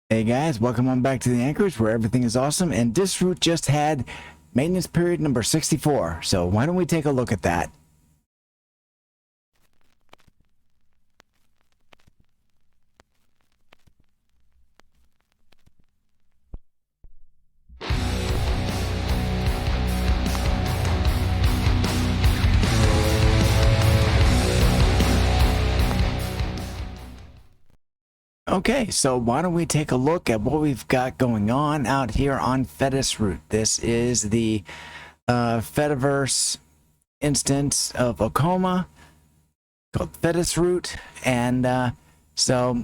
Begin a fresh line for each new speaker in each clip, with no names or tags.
Hey guys, welcome on back to the AnKorage where everything is awesome, and Disroot just had maintenance period number 64, so why don't we take a look at that? Okay, so why don't we take a look at what we've got going on out here on Disroot. This is the Fediverse instance of Okoma called Disroot, and so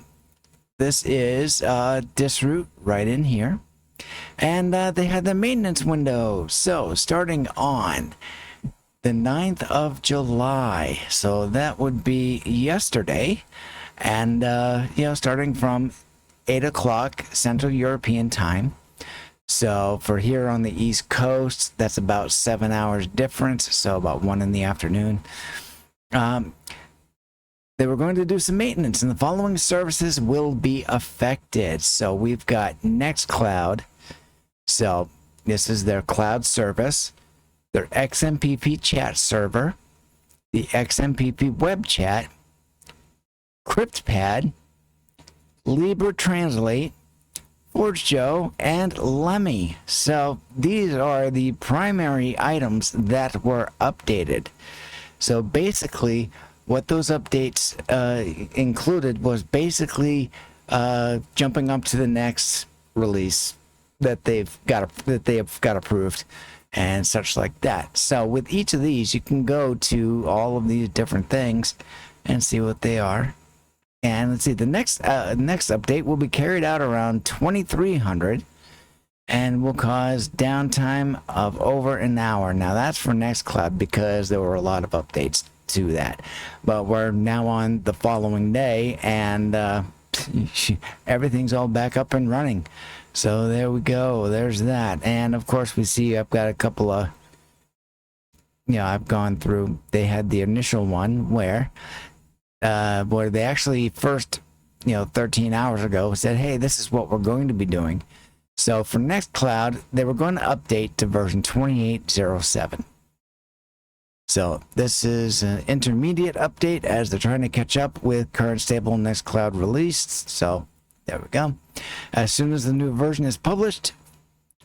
this is Disroot right in here, and they had the maintenance window. So starting on the 9th of July, so that would be yesterday, and starting from 8 o'clock Central European time. So for here on the East Coast, that's about 7 hours difference, so about 1 in the afternoon. They were going to do some maintenance, and the following services will be affected. So we've got Nextcloud. So this is their cloud service, their XMPP chat server, the XMPP web chat, CryptPad, Libra Translate, ForgeJoe, and Lemmy. So these are the primary items that were updated. So basically, what those updates included was basically jumping up to the next release that they have got approved and such like that. So with each of these, you can go to all of these different things and see what they are. And let's see, the next update will be carried out around 2300 and will cause downtime of over an hour. Now that's for Nextcloud because there were a lot of updates to that. But we're now on the following day, and everything's all back up and running. So there we go. There's that. And of course we see I've got a couple of, I've gone through, they had the initial one where they actually first, 13 hours ago said, hey, this is what we're going to be doing. So for Nextcloud, they were going to update to version 2807. So this is an intermediate update as they're trying to catch up with current stable Nextcloud released. So there we go. As soon as the new version is published,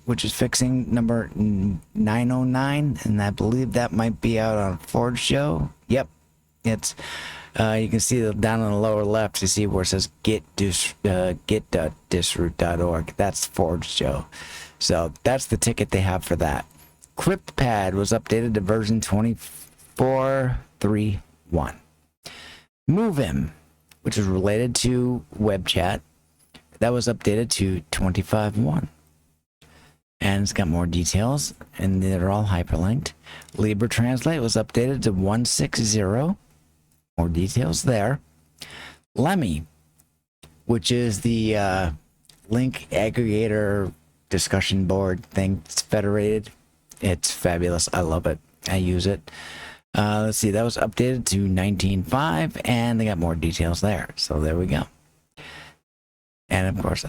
which is fixing number 909, and I believe that might be out on ForgeJoe. Yep, it's you can see down on the lower left, you see where it says get.disroot.org. That's ForgeJoe. So that's the ticket they have for that. CryptPad was updated to version 24.3.1. MoveIn, which is related to web chat, that was updated to 25.1. And it's got more details, and they're all hyperlinked. Libra Translate was updated to 160. More details there. Lemmy, which is the link aggregator discussion board thing. It's federated. It's fabulous. I love it. I use it. Let's see. That was updated to 19.5, and they got more details there. So there we go. And of course,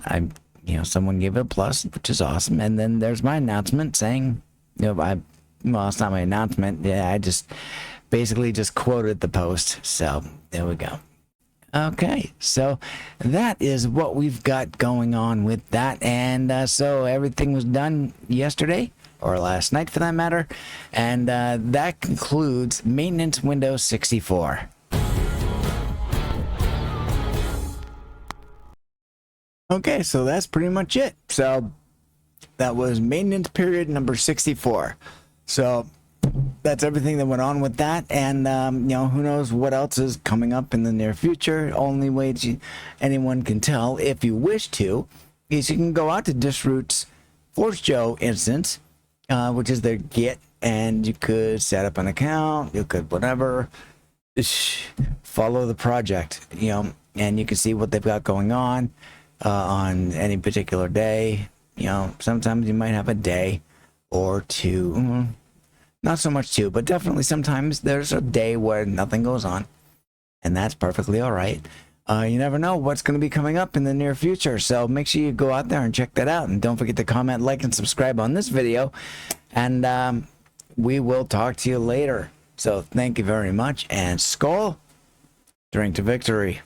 someone gave it a plus, which is awesome. And then there's my announcement saying, well, it's not my announcement. Yeah, I just basically just quoted the post. So there we go. Okay, so that is what we've got going on with that. And so everything was done yesterday, or last night for that matter. And that concludes maintenance window 64. Okay, so that's pretty much it. So that was maintenance period number 64. So that's everything that went on with that. And, who knows what else is coming up in the near future. Only way anyone can tell, if you wish to, is you can go out to Disroot's ForgeJoe instance, which is their Git, and you could set up an account. You could whatever, just follow the project, and you can see what they've got going on any particular day. Sometimes you might have a day or two. Not so much two, but definitely sometimes there's a day where nothing goes on, and that's perfectly all right. You never know what's going to be coming up in the near future. So make sure you go out there and check that out. And don't forget to comment, like, and subscribe on this video. And we will talk to you later. So thank you very much. And Skál, drink to victory.